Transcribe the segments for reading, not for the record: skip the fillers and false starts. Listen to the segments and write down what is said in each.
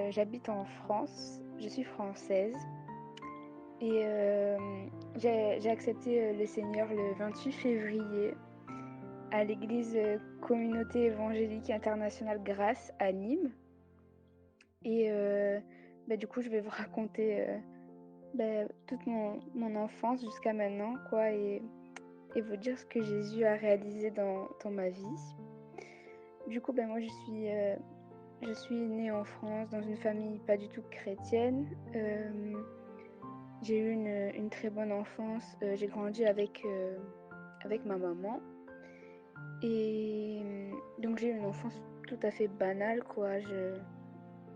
j'habite en France, je suis française et j'ai accepté, le Seigneur le 28 février à l'église, Communauté évangélique internationale Grâce à Nîmes et du coup, je vais vous raconter, toute mon enfance jusqu'à maintenant quoi et vous dire ce que Jésus a réalisé dans ma vie. Du coup, moi je suis née en France dans une famille pas du tout chrétienne. J'ai eu une très bonne enfance. J'ai grandi avec ma maman et donc j'ai eu une enfance tout à fait banale, quoi.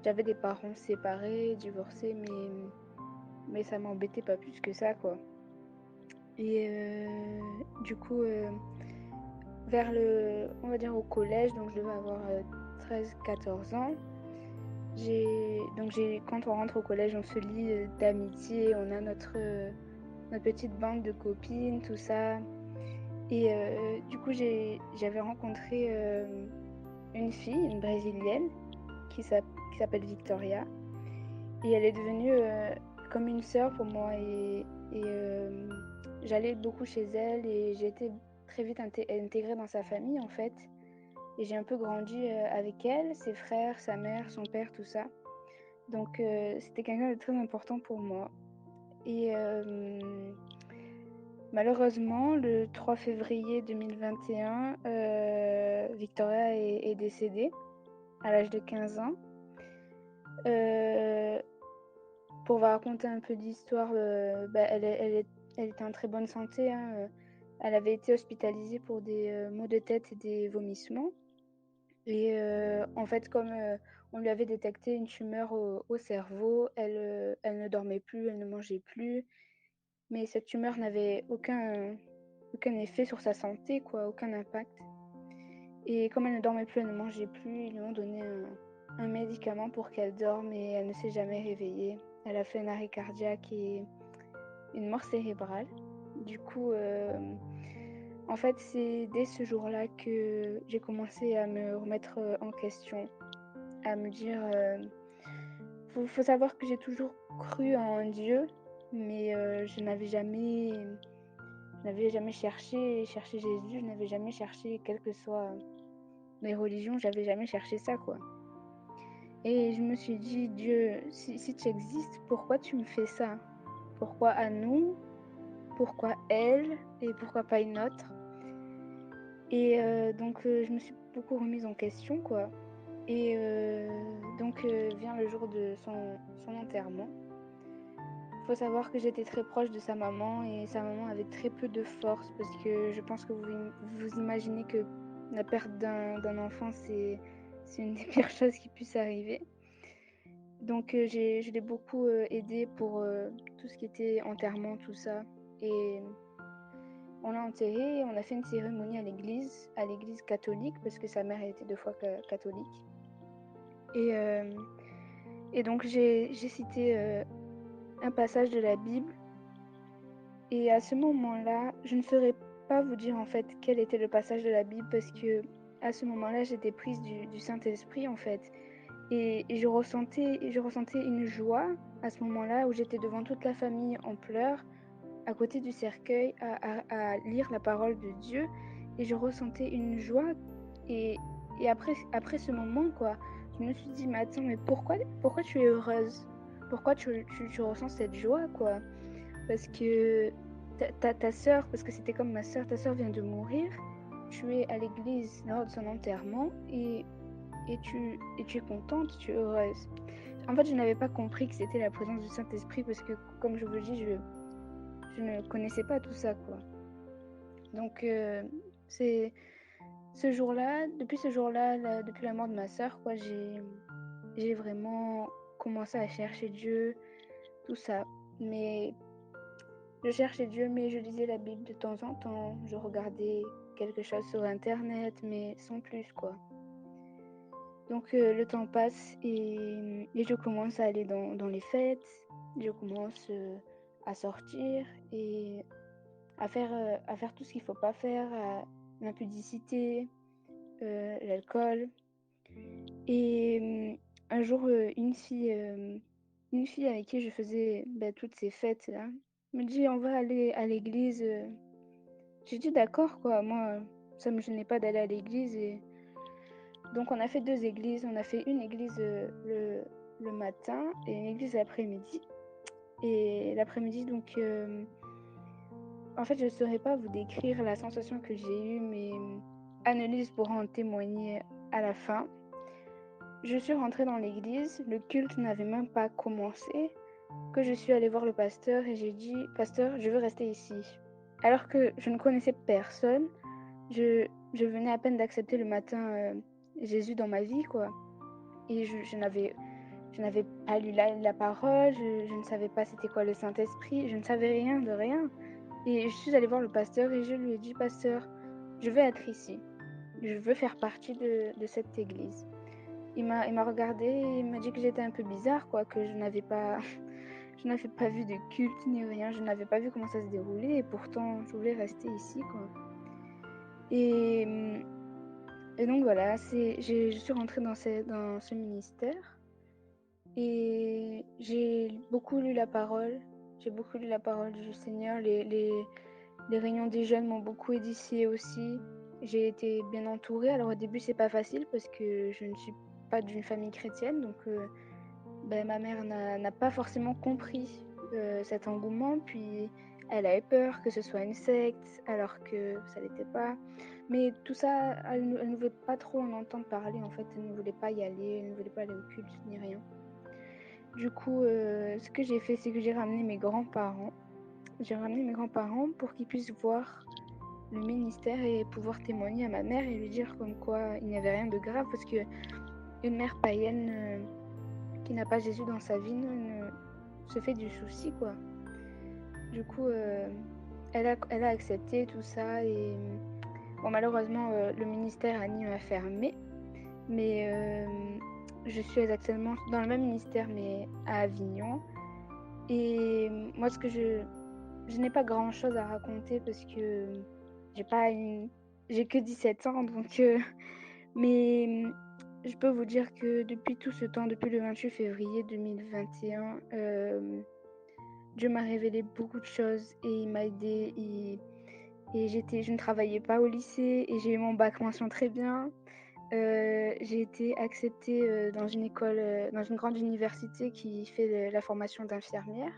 J'avais des parents séparés, divorcés, mais ça m'embêtait pas plus que ça, quoi. Et du coup, on va dire au collège, donc je devais avoir 13-14 ans. Quand on rentre au collège, on se lie d'amitié, on a notre petite bande de copines, tout ça. Et du coup, j'avais rencontré une fille, une brésilienne, qui s'appelle Victoria. Et elle est devenue comme une sœur pour moi. Et j'allais beaucoup chez elle et j'ai été très vite intégrée dans sa famille, en fait. Et j'ai un peu grandi avec elle, ses frères, sa mère, son père, tout ça. Donc c'était quelqu'un de très important pour moi. Et malheureusement, le 3 février 2021, Victoria est décédée à l'âge de 15 ans. Pour vous raconter un peu d'histoire, elle était en très bonne santé, hein, elle avait été hospitalisée pour des maux de tête et des vomissements. Et en fait, comme on lui avait détecté une tumeur au cerveau, elle ne dormait plus, elle ne mangeait plus. Mais cette tumeur n'avait aucun effet sur sa santé, quoi, aucun impact. Et comme elle ne dormait plus, elle ne mangeait plus, ils lui ont donné un médicament pour qu'elle dorme et elle ne s'est jamais réveillée. Elle a fait un arrêt cardiaque et une mort cérébrale. Du coup, en fait, c'est dès ce jour-là que j'ai commencé à me remettre en question, à me dire, faut savoir que j'ai toujours cru en Dieu, mais je n'avais jamais cherché Jésus, je n'avais jamais cherché, quelles que soient les religions, j'avais jamais cherché ça, quoi. Et je me suis dit: «Dieu, si tu existes, pourquoi tu me fais ça? Pourquoi à nous? Pourquoi elle? Et pourquoi pas une autre?» Et je me suis beaucoup remise en question, quoi. Et vient le jour de son enterrement. Faut savoir que j'étais très proche de sa maman et sa maman avait très peu de force parce que je pense que vous imaginez que la perte d'un enfant, c'est une des pires choses qui puisse arriver. Donc je l'ai beaucoup aidée pour tout ce qui était enterrement, tout ça. Et on l'a enterré, on a fait une cérémonie à l'église catholique parce que sa mère était 2 fois catholique. Et donc j'ai cité un passage de la Bible. Et à ce moment-là, je ne saurais pas vous dire en fait quel était le passage de la Bible parce que à ce moment-là, j'étais prise du Saint-Esprit en fait. Et je ressentais une joie à ce moment-là où j'étais devant toute la famille en pleurs, à côté du cercueil, à lire la parole de Dieu. Et je ressentais une joie. Et, et après ce moment, quoi, je me suis dit, mais attends, mais pourquoi tu es heureuse? Pourquoi tu ressens cette joie, quoi? Parce que ta sœur, parce que c'était comme ma sœur, ta sœur vient de mourir, tu es à l'église lors de son enterrement et tu es contente, tu es heureuse. En fait, je n'avais pas compris que c'était la présence du Saint-Esprit parce que, comme je vous le dis, je ne connaissais pas tout ça, quoi. Donc, c'est ce jour-là, depuis ce jour-là, depuis la mort de ma sœur, quoi, j'ai vraiment commencé à chercher Dieu, tout ça. Mais je cherchais Dieu, mais je lisais la Bible de temps en temps. Je regardais quelque chose sur Internet, mais sans plus, quoi. Donc le temps passe et je commence à aller dans les fêtes. Je commence à sortir et à faire tout ce qu'il faut pas faire, l'impudicité, l'alcool. Et un jour, une fille avec qui je faisais, toutes ces fêtes-là, me dit: «On va aller à l'église», j'ai dit: «D'accord quoi», moi, ça me gênait pas d'aller à l'église et donc on a fait 2 églises. On a fait une église, le matin et une église l'après-midi et l'après-midi donc, en fait, je ne saurais pas vous décrire la sensation que j'ai eue, mais Annelise pourra en témoigner à la fin. Je suis rentrée dans l'église, le culte n'avait même pas commencé, que je suis allée voir le pasteur et j'ai dit: «Pasteur, je veux rester ici». Alors que je ne connaissais personne, je venais à peine d'accepter le matin, Jésus dans ma vie, quoi et je n'avais pas lu la parole, je ne savais pas c'était quoi le Saint-Esprit, je ne savais rien de rien et je suis allée voir le pasteur et je lui ai dit: «Pasteur, je veux être ici, je veux faire partie de cette église». Il m'a regardée et il m'a dit que j'étais un peu bizarre quoi, que je n'avais pas je n'avais pas vu de culte ni rien, je n'avais pas vu comment ça se déroulait et pourtant je voulais rester ici, quoi et et donc voilà, je suis rentrée dans ce ministère et j'ai beaucoup lu la parole. J'ai beaucoup lu la parole du Seigneur. Les réunions des jeunes m'ont beaucoup édifiée aussi. J'ai été bien entourée. Alors au début, c'est pas facile parce que je ne suis pas d'une famille chrétienne, donc ma mère n'a pas forcément compris, cet engouement, puis elle avait peur que ce soit une secte alors que ça l'était pas. Mais tout ça, elle ne voulait pas trop en entendre parler en fait, elle ne voulait pas y aller, elle ne voulait pas aller au culte ni rien. Du coup, ce que j'ai fait, c'est que j'ai ramené mes grands-parents. J'ai ramené mes grands-parents pour qu'ils puissent voir le ministère et pouvoir témoigner à ma mère et lui dire comme quoi il n'y avait rien de grave parce qu'une mère païenne, qui n'a pas Jésus dans sa vie ne se fait du souci, quoi. Du coup, elle a accepté tout ça et bon malheureusement, le ministère a fermé, mais je suis actuellement dans le même ministère mais à Avignon et moi ce que je n'ai pas grand-chose à raconter parce que j'ai pas une j'ai que 17 ans donc mais je peux vous dire que depuis tout ce temps, depuis le 28 février 2021, Dieu m'a révélé beaucoup de choses et il m'a aidée et je ne travaillais pas au lycée et j'ai eu mon bac mention très bien. J'ai été acceptée, dans une grande université qui fait la formation d'infirmière.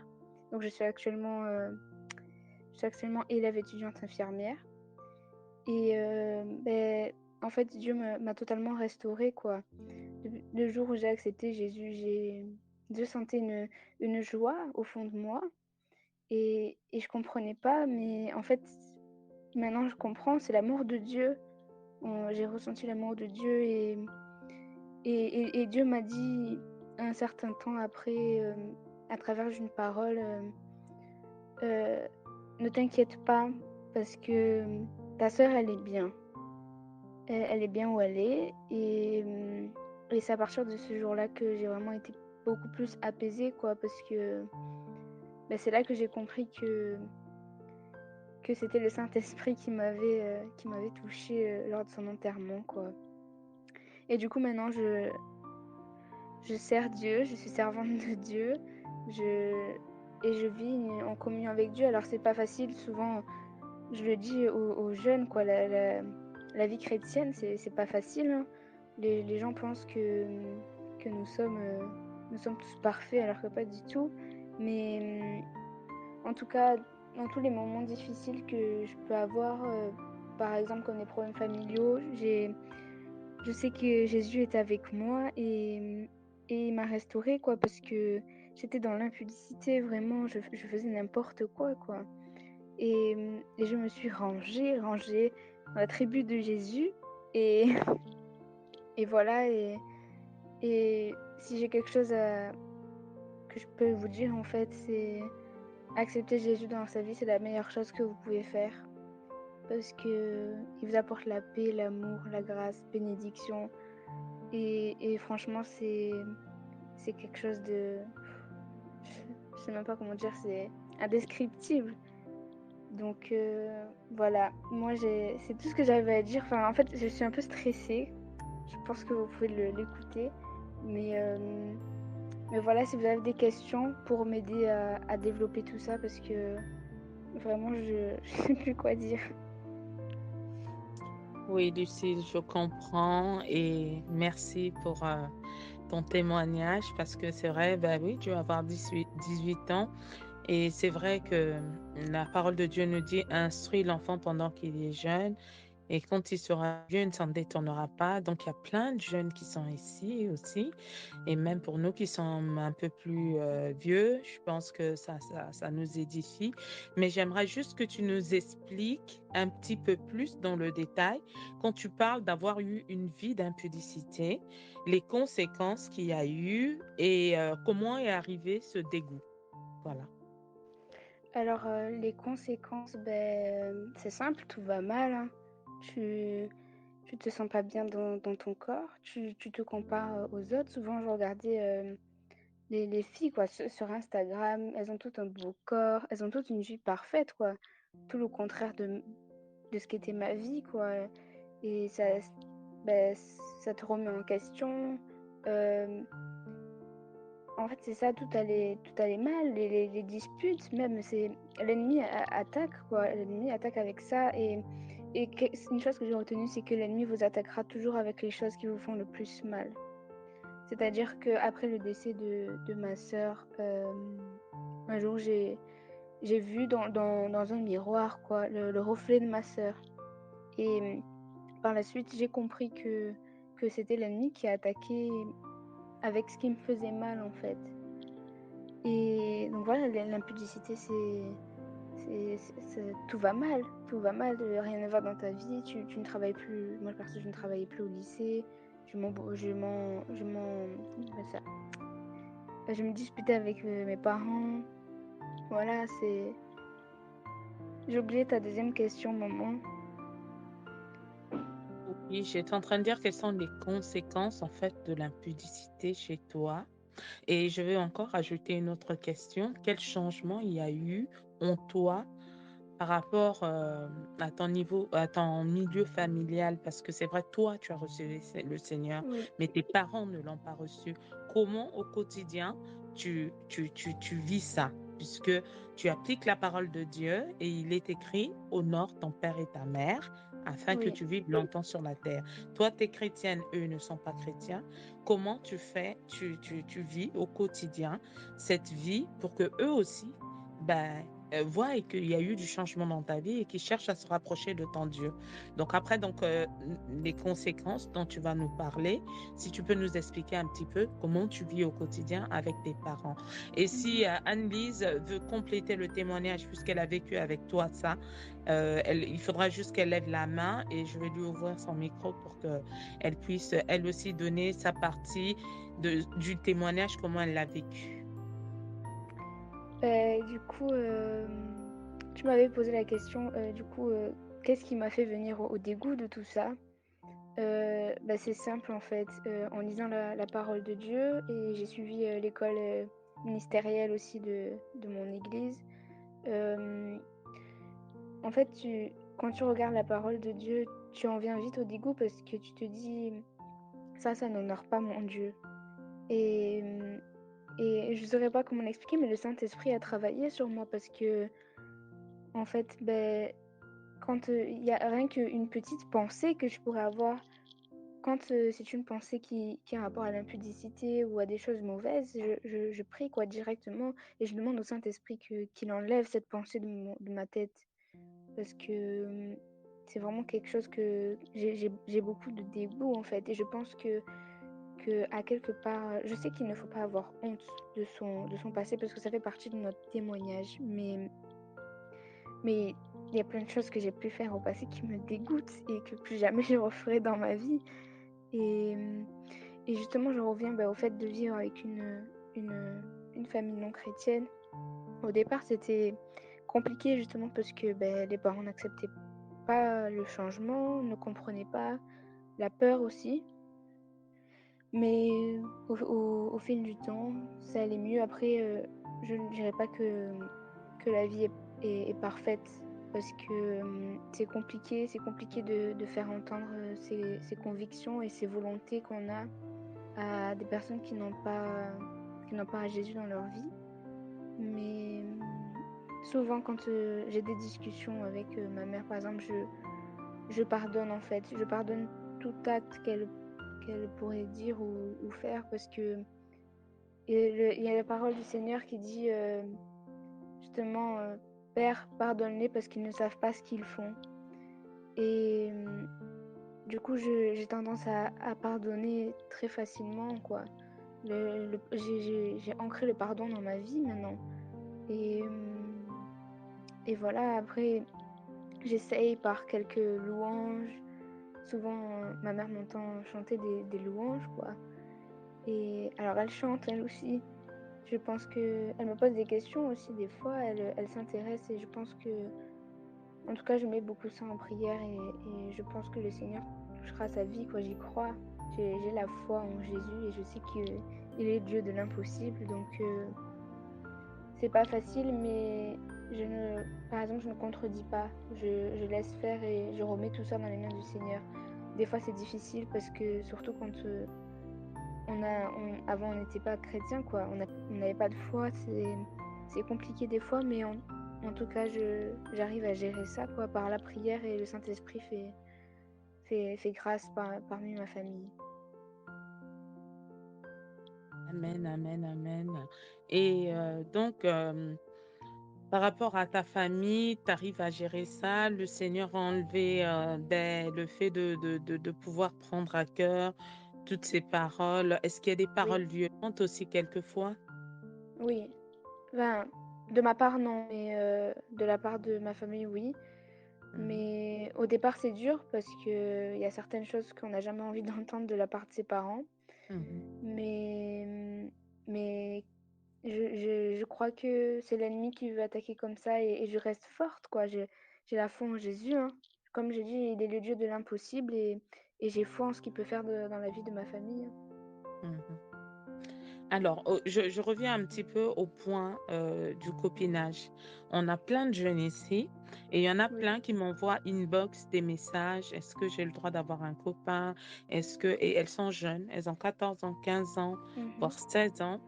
Donc je suis actuellement élève étudiante infirmière et en fait, Dieu m'a totalement restaurée, quoi. Le jour où j'ai accepté Jésus, je sentais une joie au fond de moi et je comprenais pas, mais en fait, maintenant je comprends, c'est l'amour de Dieu. J'ai ressenti l'amour de Dieu et Dieu m'a dit un certain temps après, à travers une parole, heu: «Ne t'inquiète pas parce que ta sœur, elle est bien. Elle est bien où elle est» et c'est à partir de ce jour-là que j'ai vraiment été beaucoup plus apaisée, quoi, parce que, c'est là que j'ai compris que c'était le Saint-Esprit qui m'avait touchée, lors de son enterrement, quoi et du coup, maintenant, je sers Dieu, je suis servante de Dieu, je je vis en communion avec Dieu. Alors c'est pas facile, souvent, je le dis aux jeunes, quoi, la vie chrétienne, c'est pas facile, hein. Les gens pensent que nous sommes tous parfaits alors que pas du tout. Mais, en tout cas, dans tous les moments difficiles que je peux avoir, par exemple comme les problèmes familiaux, je sais que Jésus est avec moi et il m'a restaurée, quoi, parce que j'étais dans l'impudicité, vraiment, je faisais n'importe quoi, quoi. Et je me suis rangée dans la tribu de Jésus et et voilà et si j'ai quelque chose que je peux vous dire, en fait, c'est accepter Jésus dans sa vie, c'est la meilleure chose que vous pouvez faire parce qu'il vous apporte la paix, l'amour, la grâce, bénédiction et franchement, c'est quelque chose de je sais même pas comment dire, c'est indescriptible. Donc voilà, moi c'est tout ce que j'avais à dire. Enfin, en fait, je suis un peu stressée. Je pense que vous pouvez l'écouter. Mais, mais voilà, si vous avez des questions pour m'aider à développer tout ça, parce que vraiment, je je sais plus quoi dire. Oui, Lucille, je comprends et merci pour ton témoignage parce que c'est vrai, ben oui, tu vas avoir 18 ans et c'est vrai que la parole de Dieu nous dit instruis l'enfant pendant qu'il est jeune et quand il sera vieux, il ne s'en détournera pas. Donc, il y a plein de jeunes qui sont ici aussi. Et même pour nous qui sommes un peu plus vieux, je pense que ça nous édifie. Mais j'aimerais juste que tu nous expliques un petit peu plus dans le détail, quand tu parles d'avoir eu une vie d'impudicité, les conséquences qu'il y a eu et comment est arrivé ce dégoût. Voilà. Alors, les conséquences, c'est simple, tout va mal, hein. Tu tu te sens pas bien dans ton corps, tu te compares, aux autres. Souvent, je regardais, les filles, quoi, sur Instagram, elles ont toutes un beau corps, elles ont toutes une vie parfaite, quoi. Tout le contraire de ce qu'était ma vie, quoi, et ça te remet en question. Hem, En fait, c'est ça, tout allait mal, les disputes même, c'est l'ennemi attaque, quoi. L'ennemi attaque avec ça, et c'est une chose que j'ai retenue, c'est que l'ennemi vous attaquera toujours avec les choses qui vous font le plus mal. C'est-à-dire qu'après le décès de ma sœur, un jour j'ai vu dans un miroir, quoi, le reflet de ma sœur, et par la suite, j'ai compris que c'était l'ennemi qui attaquait avec ce qui me faisait mal, en fait. Et donc voilà, l'impudicité, tout va mal, rien ne va dans ta vie, tu ne travailles plus. Moi perso, je ne travaillais plus au lycée, comment on appelle ça? Je me disputais avec, mes parents. Voilà, c'est j'ai oublié ta deuxième question, maman. Oui, j'étais en train de dire quelles sont les conséquences en fait de l'impudicité chez toi. Et je vais encore ajouter une autre question. Quel changement il y a eu en toi par rapport à ton niveau, à ton milieu familial? Parce que c'est vrai, toi, tu as reçu le Seigneur, Oui, mais tes parents ne l'ont pas reçu. Comment au quotidien tu vis ça? Puisque tu appliques la parole de Dieu et il est écrit, honore ton père et ta mère afin que oui. tu vives longtemps sur la terre. Toi, tu es chrétienne, eux ne sont pas chrétiens. Comment tu fais, tu vis au quotidien cette vie pour que eux aussi, ben, voient et qu'il y a eu du changement dans ta vie et qu'ils cherchent à se rapprocher de ton Dieu. Donc après, les conséquences dont tu vas nous parler, si tu peux nous expliquer un petit peu comment tu vis au quotidien avec tes parents. Et si Mmh. Anne-Lise veut compléter le témoignage puisqu'elle a vécu avec toi ça, il faudra juste qu'elle lève la main et je vais lui ouvrir son micro pour qu'elle puisse elle aussi donner sa partie du témoignage, comment elle l'a vécu. Du coup, tu m'avais posé la question, du coup, qu'est-ce qui m'a fait venir au dégoût de tout ça? C'est simple en fait, en lisant la parole de Dieu, et j'ai suivi, l'école, ministérielle aussi de mon église. Hem, En fait, quand tu regardes la parole de Dieu, tu en viens vite au dégoût parce que tu te dis: Ça n'honore pas mon Dieu», et et je saurais pas comment l'expliquer, mais le Saint-Esprit a travaillé sur moi parce que en fait, quand, il y a rien qu'une petite pensée que je pourrais avoir. Quand, c'est une pensée qui a rapport à l'impudicité ou à des choses mauvaises, je prie, quoi, directement, et je demande au Saint-Esprit qu'il enlève cette pensée de ma tête, parce que, c'est vraiment quelque chose que j'ai beaucoup de dégoût, en fait, et je pense qu'à quelque part, je sais qu'il ne faut pas avoir honte de son passé parce que ça fait partie de notre témoignage, mais il y a plein de choses que j'ai pu faire au passé qui me dégoûtent et que plus jamais je referai dans ma vie. Et et justement, je reviens, au fait de vivre avec une famille non chrétienne. Au départ, c'était compliqué justement parce que, les parents n'acceptaient pas le changement, ne comprenaient pas, la peur aussi. Mais au fil du temps, ça allait mieux. Après, je ne dirais pas que la vie est parfaite parce que, c'est compliqué de faire entendre, ses convictions et ses volontés qu'on a. à des personnes qui n'ont pas Jésus dans leur vie. Mais souvent, quand j'ai des discussions avec ma mère, par exemple, je pardonne en fait. Je pardonne tout acte qu'elle pourrait dire ou faire parce que il y a la parole du Seigneur qui dit justement, Père, pardonne-les parce qu'ils ne savent pas ce qu'ils font. Et du coup, j'ai tendance à pardonner très facilement, quoi. J'ai ancré le pardon dans ma vie maintenant. Et, et voilà, après, j'essaye par quelques louanges. Souvent, ma mère m'entend chanter des louanges, quoi. Et alors, elle chante, elle aussi. Je pense que elle me pose des questions aussi, des fois. Elle s'intéresse et je pense que, en tout cas, je mets beaucoup ça en prière et je pense que le Seigneur touchera sa vie, quoi. J'y crois. J'ai la foi en Jésus et je sais qu'il est Dieu de l'impossible. Donc, c'est pas facile, mais par exemple, je ne contredis pas. Je laisse faire et je remets tout ça dans les mains du Seigneur. Des fois, c'est difficile parce que, surtout quand avant, on n'était pas chrétien, quoi. On n'avait pas de foi. C'est compliqué des fois, mais en tout cas, j'arrive à gérer ça, quoi, par la prière et le Saint-Esprit fait grâce parmi ma famille. Amen, amen, amen. Et donc, par rapport à ta famille, tu arrives à gérer ça. Le Seigneur a enlevé le fait de pouvoir prendre à cœur toutes ces paroles. Est-ce qu'il y a des Oui, paroles violentes aussi quelquefois? oui. Ben, de ma part, non, mais de la part de ma famille, oui. Mhm, Mais au départ, c'est dur parce qu'il y a certaines choses qu'on n'a jamais envie d'entendre de la part de ses parents. mhm. Mais je crois que c'est l'ennemi qui veut attaquer comme ça et je reste forte, quoi. J'ai la foi en Jésus, hein. Comme j'ai dit, il est le Dieu de l'impossible et j'ai foi en ce qu'il peut faire dans la vie de ma famille, hein. Mhm. Alors, je reviens un petit peu au point du copinage. On a plein de jeunes ici et il y en a Oui. plein qui m'envoient inbox des messages. Est-ce que j'ai le droit d'avoir un copain? Et elles sont jeunes, elles ont 14 ans, 15 ans, voire Mhm. 16 ans.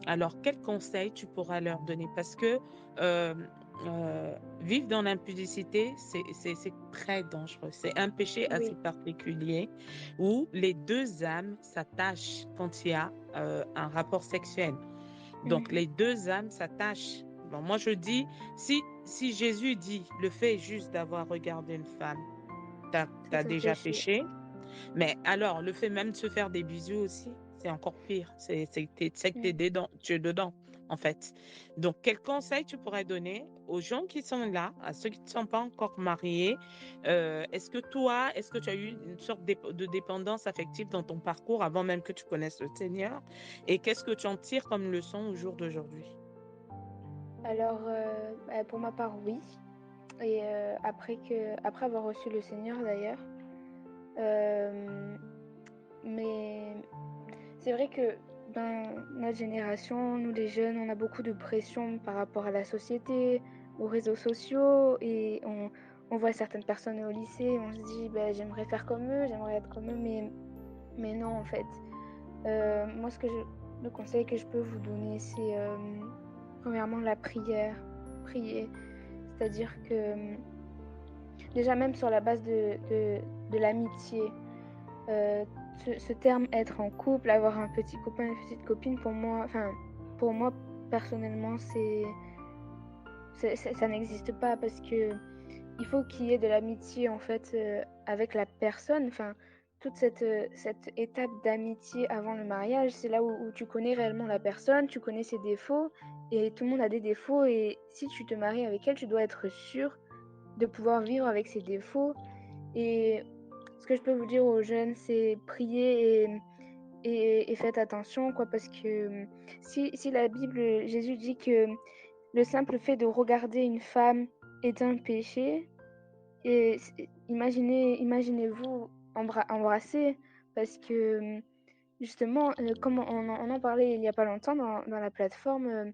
Alors, quels conseils tu pourras leur donner? Parce que euh, vivre dans l'impudicité, c'est très dangereux. C'est un péché assez Oui. particulier où les deux âmes s'attachent quand il y a un rapport sexuel. Donc, Mhm. les deux âmes s'attachent. Bon, moi, je dis, si Jésus dit le fait juste d'avoir regardé une femme, C'est t'as un déjà péché. péché, mais alors, le fait même de se faire des bisous aussi, c'est encore pire. C'est que Mm. tu es dedans, en fait. Donc, quel conseil tu pourrais donner aux gens qui sont là, à ceux qui ne sont pas encore mariés? Est-ce que tu as eu une sorte de dépendance affective dans ton parcours avant même que tu connaisses le Seigneur? Et qu'est-ce que tu en tires comme leçon au jour d'aujourd'hui? Alors, bah, pour ma part, oui. Et après avoir reçu le Seigneur d'ailleurs, euh, mais c'est vrai que dans notre génération, nous les jeunes, on a beaucoup de pression par rapport à la société, aux réseaux sociaux, et on voit certaines personnes au lycée, on se dit bah, j'aimerais faire comme eux, j'aimerais être comme eux, mais non en fait. Moi, le conseil que je peux vous donner, c'est premièrement la prière, prier. C'est-à-dire que déjà même sur la base de l'amitié, Heu, ce terme être en couple, avoir un petit copain, une petite copine, pour moi personnellement, ça n'existe pas parce que il faut qu'il y ait de l'amitié en fait, avec la personne. Enfin, toute cette étape d'amitié avant le mariage, c'est là où tu connais réellement la personne, tu connais ses défauts et tout le monde a des défauts et si tu te maries avec elle, tu dois être sûr de pouvoir vivre avec ses défauts et ce que je peux vous dire aux jeunes, c'est prier et faites attention, quoi, parce que si la Bible, Jésus dit que le simple fait de regarder une femme est un péché, et imaginez-vous embrasser, parce que justement, comme on en parlait il n'y a pas longtemps dans la plateforme,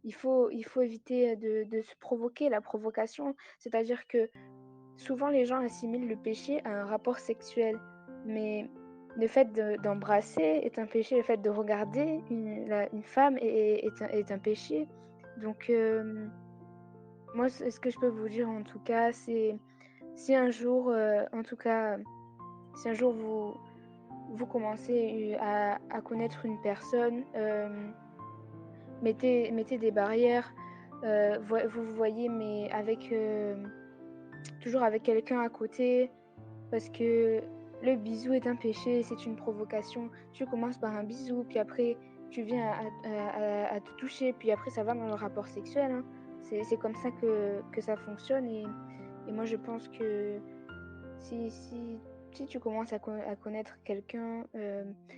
il faut éviter de se provoquer la provocation. C'est-à-dire que souvent les gens assimilent le péché à un rapport sexuel, mais le fait d'embrasser est un péché, le fait de regarder une femme est un péché. Donc, moi, ce que je peux vous dire en tout cas, c'est si un jour, en tout cas, si un jour vous commencez à connaître une personne, mettez des barrières, vous vous voyez, mais avec, toujours avec quelqu'un à côté, parce que le bisou est un péché, c'est une provocation. Tu commences par un bisou, puis après tu viens à te toucher, puis après ça va dans le rapport sexuel, hein. C'est comme ça que ça fonctionne et moi je pense que si si si tu commences à connaître quelqu'un,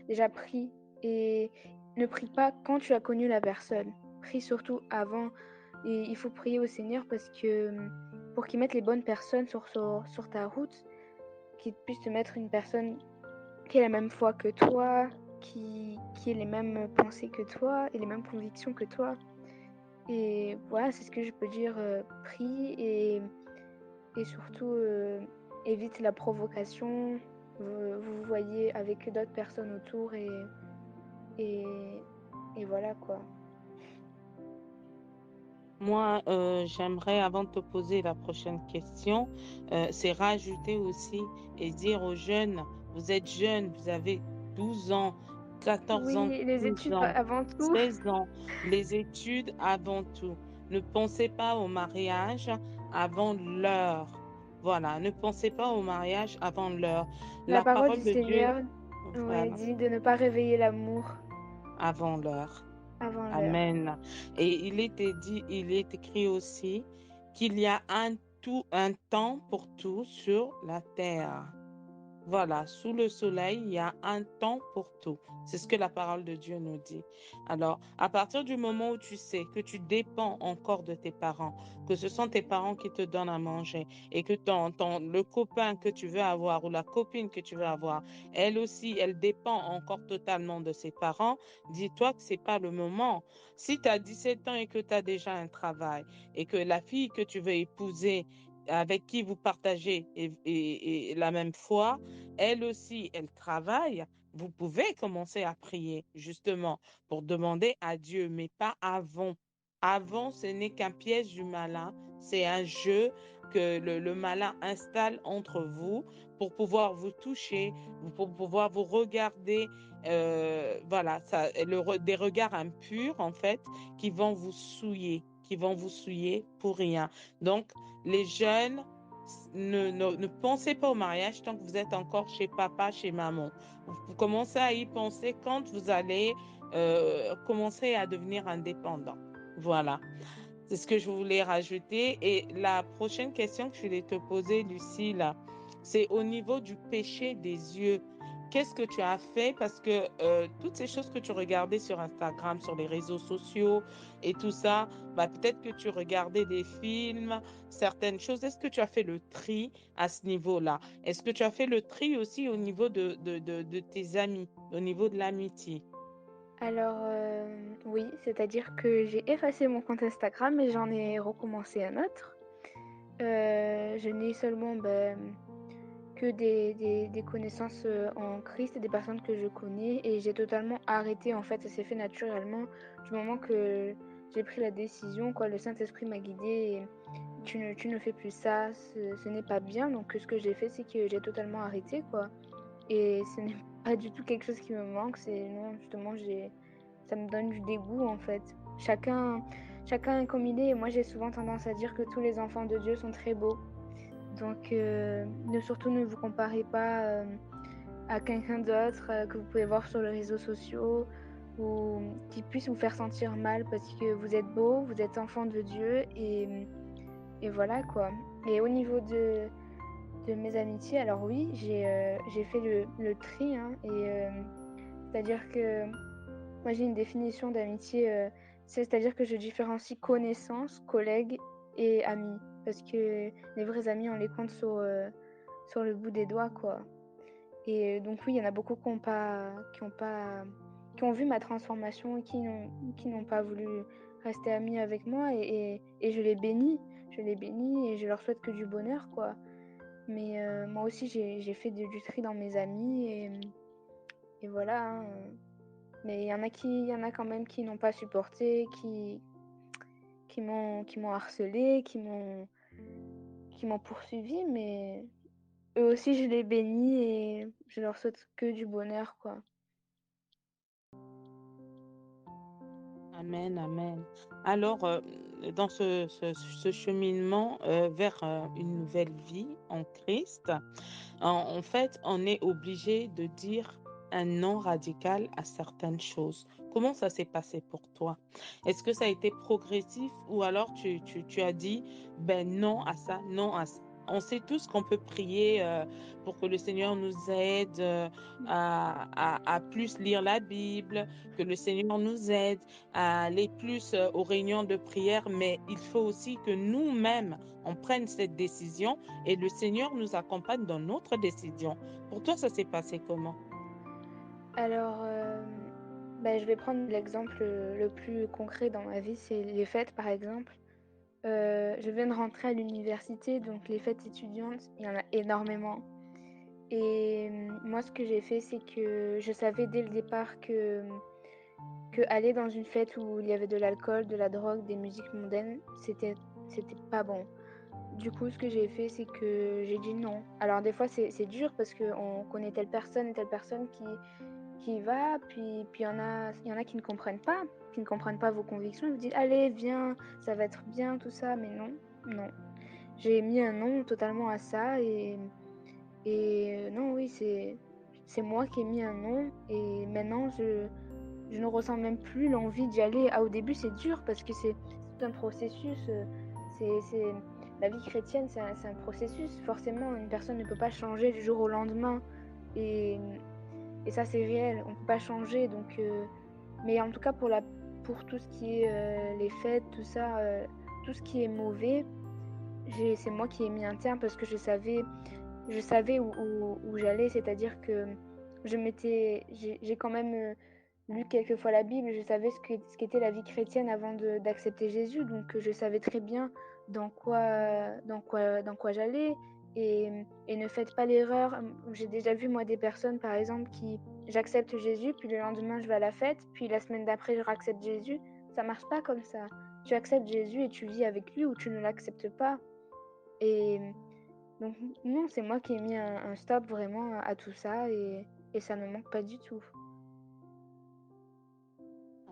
déjà prie et ne prie pas quand tu as connu la personne. Prie surtout avant et il faut prier au Seigneur parce que, pour qu'il mette les bonnes personnes sur ta route, qu'il puisse te mettre une personne qui a la même foi que toi, qui ait les mêmes pensées que toi et les mêmes convictions que toi et voilà, c'est ce que je peux dire, prie et surtout, évite la provocation. Vous voyez avec d'autres personnes autour et et voilà quoi. Moi, j'aimerais, avant de te poser la prochaine question, c'est rajouter aussi et dire aux jeunes, vous êtes jeunes, vous avez 12 ans, 14 ans, Oui, les 15 études ans, avant tout. 16 ans, les études avant tout. Ne pensez pas au mariage avant l'heure. Voilà, ne pensez pas au mariage avant l'heure. La La parole parole du de Dieu, Seigneur, ouais, voilà, dit de ne pas réveiller l'amour avant l'heure. avant l'heure. Amen. Et il est écrit aussi qu'il y a un temps pour tout sur la terre. Voilà, sous le soleil, il y a un temps pour tout. C'est ce que la parole de Dieu nous dit. Alors, à partir du moment où tu sais que tu dépends encore de tes parents, que ce sont tes parents qui te donnent à manger et que le copain que tu veux avoir ou la copine que tu veux avoir, elle aussi, elle dépend encore totalement de ses parents, dis-toi que c'est pas le moment. Si tu as 17 ans et que tu as déjà un travail et que la fille que tu veux épouser, avec qui vous partagez et la même foi, elle aussi, elle travaille, vous pouvez commencer à prier, justement, pour demander à Dieu, mais pas avant. Avant, ce n'est qu'un piège du malin, c'est un jeu que le malin installe entre vous pour pouvoir vous toucher, pour pouvoir vous regarder, voilà, ça, des regards impurs, en fait, qui vont vous souiller pour rien. Donc, les jeunes, ne pensez pas au mariage tant que vous êtes encore chez papa, chez maman. Vous commencez à y penser quand vous allez commencer à devenir indépendant. Voilà, c'est ce que je voulais rajouter. Et la prochaine question que je voulais te poser, Lucille, c'est au niveau du péché des yeux. Qu'est-ce que tu as fait? Parce que toutes ces choses que tu regardais sur Instagram, sur les réseaux sociaux et tout ça, bah, peut-être que tu regardais des films, certaines choses. Est-ce que tu as fait le tri à ce niveau-là? Est-ce que tu as fait le tri aussi au niveau de tes amis, au niveau de l'amitié? Alors, oui, c'est-à-dire que j'ai effacé mon compte Instagram et j'en ai recommencé un autre. Je n'ai seulement, que des connaissances, en Christ et des personnes que je connais et j'ai totalement arrêté en fait, ça s'est fait naturellement du moment que j'ai pris la décision quoi. Le Saint-Esprit m'a guidée et tu ne fais plus ça, ce n'est pas bien donc ce que j'ai fait, c'est que j'ai totalement arrêté quoi et ce n'est pas du tout quelque chose qui me manque, c'est non justement j'ai ça me donne du dégoût en fait. Chacun est comme il est et moi j'ai souvent tendance à dire que tous les enfants de Dieu sont très beaux. Donc, surtout ne vous comparez pas à quelqu'un d'autre que vous pouvez voir sur les réseaux sociaux ou qui puisse vous faire sentir mal parce que vous êtes beau, vous êtes enfant de Dieu et voilà quoi. Et au niveau de mes amitiés, alors oui, j'ai fait le tri, hein, c'est-à-dire que moi j'ai une définition d'amitié, c'est-à-dire que je différencie connaissances, collègues et amis. Parce que les vrais amis, on les compte sur le bout des doigts, quoi. Et donc oui, il y en a beaucoup qui ont vu ma transformation et qui n'ont pas voulu rester amis avec moi et je les bénis. Je les bénis et je leur souhaite que du bonheur, quoi. Mais moi aussi, j'ai fait du tri dans mes amis et voilà, hein, mais il y en a quand même qui n'ont pas supporté, qui m'ont harcelé, qui m'ont poursuivi, mais eux aussi je les bénis et je leur souhaite que du bonheur, quoi. Amen, amen. Alors, dans ce cheminement vers une nouvelle vie en Christ, en fait, on est obligé de dire un non radical à certaines choses. Comment ça s'est passé pour toi? Est-ce que ça a été progressif ou alors tu as dit, ben non à ça, non à ça? On sait tous qu'on peut prier pour que le Seigneur nous aide à plus lire la Bible, que le Seigneur nous aide à aller plus aux réunions de prière, mais il faut aussi que nous-mêmes, on prenne cette décision et le Seigneur nous accompagne dans notre décision. Pour toi, ça s'est passé comment? Alors, bah, je vais prendre l'exemple, le plus concret dans ma vie, c'est les fêtes, par exemple. Je viens de rentrer à l'université, donc les fêtes étudiantes, il y en a énormément et moi, ce que j'ai fait, c'est que je savais dès le départ que aller dans une fête où il y avait de l'alcool, de la drogue, des musiques mondaines, c'était pas bon. Du coup, ce que j'ai fait, c'est que j'ai dit non. Alors des fois, c'est dur parce qu'on connaît telle personne et telle personne qui y va, puis il y en a qui ne comprennent pas vos convictions. Ils vous disent: «Allez, viens, ça va être bien, tout ça», mais non, non. J'ai mis un non totalement à ça et non, oui, c'est moi qui ai mis un non et maintenant je ne ressens même plus l'envie d'y aller. Ah, au début, c'est dur parce que c'est un processus, c'est la vie chrétienne, c'est un processus. Forcément, une personne ne peut pas changer du jour au lendemain et et ça, c'est réel, on peut pas changer donc mais en tout cas pour tout ce qui est, les fêtes, tout ça, tout ce qui est mauvais, c'est moi qui ai mis un terme parce que je savais où j'allais, c'est-à-dire que j'ai quand même, lu quelques fois la Bible, je savais ce qu'était la vie chrétienne avant d'accepter Jésus, donc je savais très bien dans quoi j'allais et ne faites pas l'erreur, j'ai déjà vu moi des personnes par exemple qui j'accepte Jésus, puis le lendemain je vais à la fête, puis la semaine d'après je réaccepte Jésus. Ça marche pas comme ça. Tu acceptes Jésus et tu vis avec lui ou tu ne l'acceptes pas et donc non, c'est moi qui ai mis un stop vraiment à tout ça et ça ne me manque pas du tout.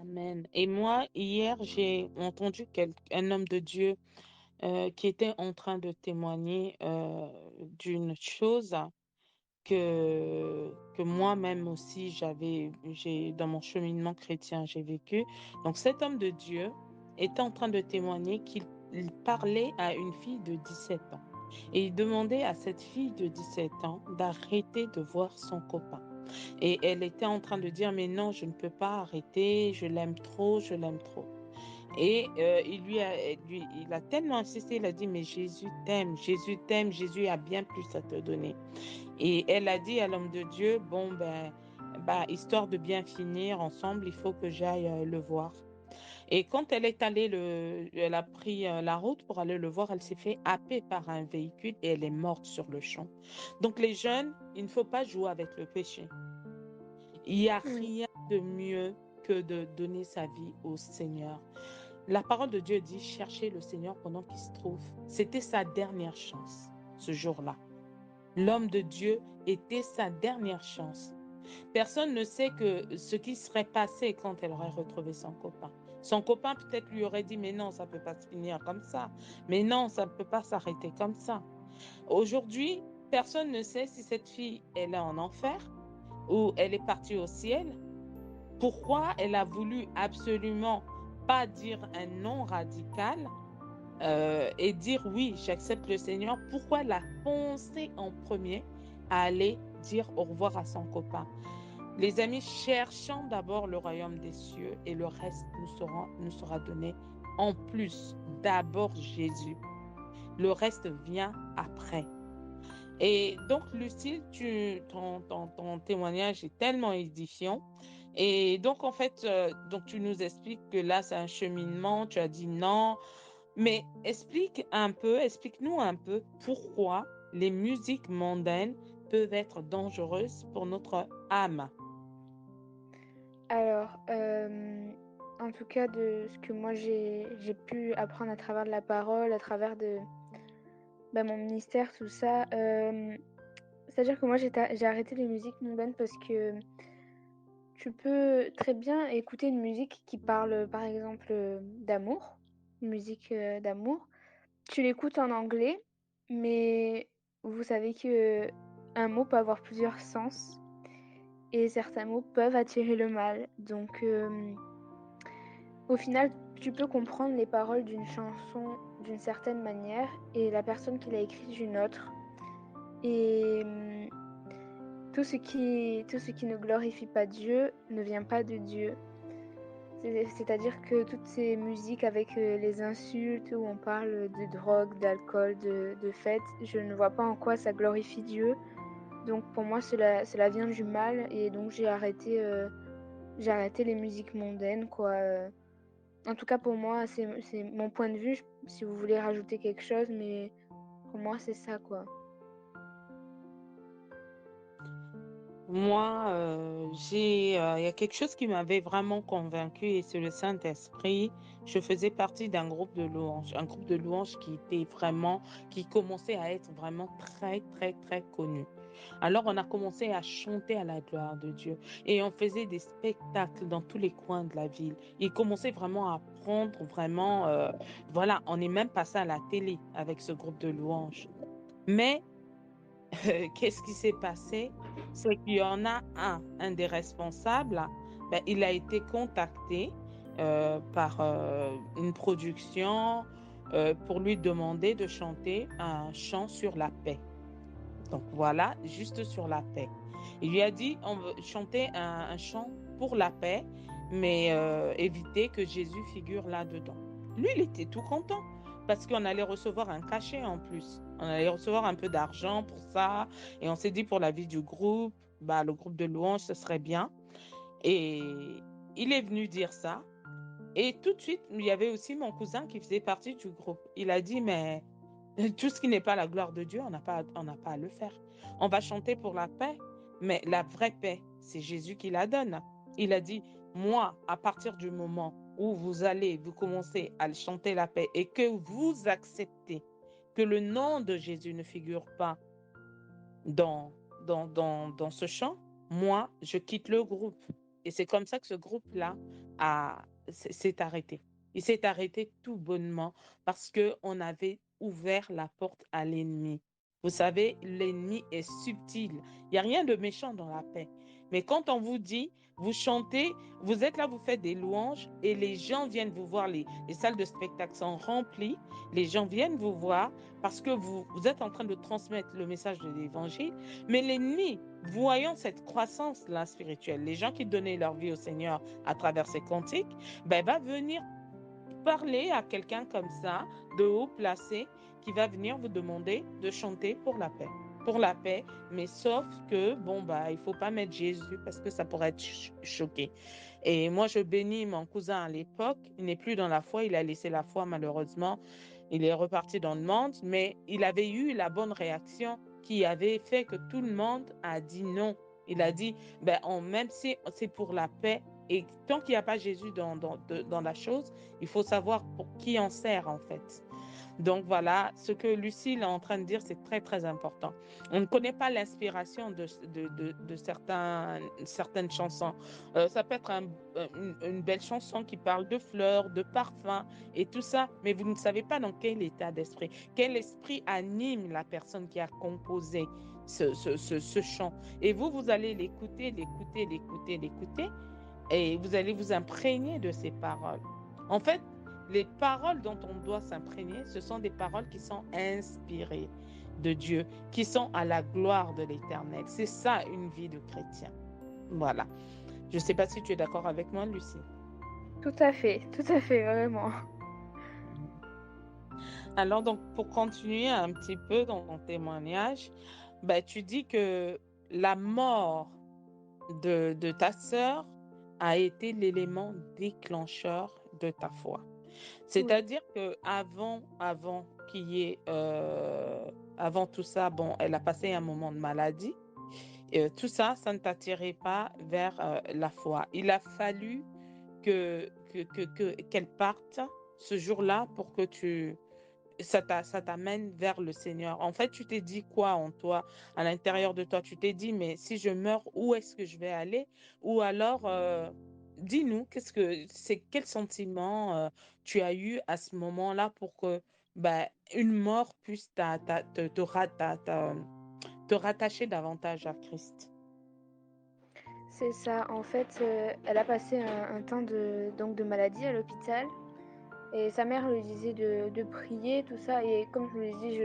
Amen. Et moi, hier, j'ai entendu un homme de Dieu qui était en train de témoigner d'une chose que moi-même aussi dans mon cheminement chrétien, j'ai vécu. Donc, cet homme de Dieu était en train de témoigner qu'il parlait à une fille de 17 ans. Et il demandait à cette fille de 17 ans d'arrêter de voir son copain. Et elle était en train de dire, mais non, je ne peux pas arrêter, je l'aime trop, je l'aime trop. Et il a tellement insisté, il a dit, mais Jésus t'aime, Jésus a bien plus à te donner. Et elle a dit à l'homme de Dieu, bon, ben, bah, histoire de bien finir ensemble, il faut que j'aille le voir. Et quand elle est allée, elle a pris la route pour aller le voir, elle s'est fait happer par un véhicule et elle est morte sur le champ. Donc les jeunes, il ne faut pas jouer avec le péché. Il n'y a Oui, rien de mieux que de donner sa vie au Seigneur. La parole de Dieu dit, cherchez le Seigneur pendant qu'il se trouve. C'était sa dernière chance, ce jour-là. L'homme de Dieu était sa dernière chance. Personne ne sait que ce qui serait passé quand elle aurait retrouvé son copain. Son copain peut-être lui aurait dit, mais non, ça ne peut pas se finir comme ça. Mais non, ça ne peut pas s'arrêter comme ça. Aujourd'hui, personne ne sait si cette fille, elle est en enfer ou elle est partie au ciel. Pourquoi elle a voulu absolument pas dire un non radical et dire oui, j'accepte le Seigneur? Pourquoi elle a pensé en premier à aller dire au revoir à son copain? Les amis, cherchons d'abord le royaume des cieux et le reste nous sera donné en plus. D'abord Jésus. Le reste vient après. Et donc, Lucille, ton témoignage est tellement édifiant. Et donc, en fait, donc tu nous expliques que là, c'est un cheminement, tu as dit non. Mais explique-nous un peu pourquoi les musiques mondaines peuvent être dangereuses pour notre âme. Alors, en tout cas de ce que moi j'ai pu apprendre à travers de la parole, à travers de, bah, mon ministère, tout ça, c'est-à-dire que moi j'ai arrêté les musiques mondaines parce que tu peux très bien écouter une musique qui parle, par exemple, d'amour, une musique, d'amour. Tu l'écoutes en anglais, mais vous savez que un mot peut avoir plusieurs sens et certains mots peuvent attirer le mal. Donc, au final, tu peux comprendre les paroles d'une chanson d'une certaine manière et la personne qui l'a écrite d'une autre. Et tout ce qui ne glorifie pas Dieu ne vient pas de Dieu. C'est-à-dire que toutes ces musiques avec, les insultes où on parle de drogue, d'alcool, de fêtes, je ne vois pas en quoi ça glorifie Dieu. Donc pour moi, cela vient du mal et donc j'ai arrêté les musiques mondaines, quoi, en tout cas pour moi, c'est mon point de vue, si vous voulez rajouter quelque chose, mais pour moi, c'est ça, quoi. Moi, il y a quelque chose qui m'avait vraiment convaincue et c'est le Saint-Esprit. Je faisais partie d'un groupe de louanges, un groupe de louanges qui commençait à être vraiment très, très, très connu. Alors, on a commencé à chanter à la gloire de Dieu et on faisait des spectacles dans tous les coins de la ville. Il commençait vraiment à prendre vraiment, voilà, on est même passé à la télé avec ce groupe de louanges. Mais qu'est-ce qui s'est passé? C'est qu'il y en a un des responsables, ben, il a été contacté par une production pour lui demander de chanter un chant sur la paix. Donc voilà, juste sur la paix. Il lui a dit, on veut chanter un chant pour la paix, mais éviter que Jésus figure là-dedans. Lui, il était tout content parce qu'on allait recevoir un cachet en plus. On allait recevoir un peu d'argent pour ça. Et on s'est dit pour la vie du groupe, bah, le groupe de louanges, ce serait bien. Et il est venu dire ça. Et tout de suite, il y avait aussi mon cousin qui faisait partie du groupe. Il a dit, mais tout ce qui n'est pas la gloire de Dieu, on n'a pas à le faire. On va chanter pour la paix, mais la vraie paix, c'est Jésus qui la donne. Il a dit, moi, à partir du moment où vous commencez à chanter la paix et que vous acceptez que le nom de Jésus ne figure pas dans ce chant, moi, je quitte le groupe. Et c'est comme ça que ce groupe-là s'est arrêté. Il s'est arrêté tout bonnement parce qu'on avait ouvert la porte à l'ennemi. Vous savez, l'ennemi est subtil. Il n'y a rien de méchant dans la paix. Mais quand on vous dit, vous chantez, vous êtes là, vous faites des louanges et les gens viennent vous voir, les salles de spectacle sont remplies, les gens viennent vous voir parce que vous êtes en train de transmettre le message de l'évangile. Mais l'ennemi, voyant cette croissance-là spirituelle, les gens qui donnaient leur vie au Seigneur à travers ces cantiques, ben, va venir parler à quelqu'un comme ça, de haut placé, qui va venir vous demander de chanter pour la paix. Pour la paix, mais sauf que, bon, bah, il ne faut pas mettre Jésus parce que ça pourrait être choqué. Et moi, je bénis mon cousin à l'époque. Il n'est plus dans la foi. Il a laissé la foi, malheureusement. Il est reparti dans le monde. Mais il avait eu la bonne réaction qui avait fait que tout le monde a dit non. Il a dit, ben, même si c'est pour la paix, et tant qu'il n'y a pas Jésus dans la chose, il faut savoir pour qui on sert, en fait. Donc voilà, ce que Lucille est en train de dire, c'est très, très important. On ne connaît pas l'inspiration de certaines chansons. Ça peut être une belle chanson qui parle de fleurs, de parfums et tout ça, mais vous ne savez pas dans quel état d'esprit, quel esprit anime la personne qui a composé ce chant. Et vous allez l'écouter, et vous allez vous imprégner de ces paroles. En fait, les paroles dont on doit s'imprégner, ce sont des paroles qui sont inspirées de Dieu, qui sont à la gloire de l'Éternel. C'est ça une vie de chrétien. Voilà. Je ne sais pas si tu es d'accord avec moi, Lucie. Tout à fait, vraiment. Alors, donc, pour continuer un petit peu dans ton témoignage, ben, tu dis que la mort de ta sœur a été l'élément déclencheur de ta foi. Oui. C'est-à-dire que avant qu'il y ait, avant tout ça, bon, elle a passé un moment de maladie Tout ça, ça ne t'attirait pas vers la foi. Il a fallu qu'elle parte ce jour-là pour que ça t'amène vers le Seigneur. En fait, tu t'es dit quoi en toi, à l'intérieur de toi? Tu t'es dit, mais si je meurs, où est-ce que je vais aller? Ou alors, dis-nous, quel sentiment tu as eu à ce moment-là pour que bah, une mort puisse te rattacher davantage à Christ? C'est ça. En fait, elle a passé un temps donc de maladie à l'hôpital et sa mère lui disait de prier, tout ça. Et comme je vous l'ai dit,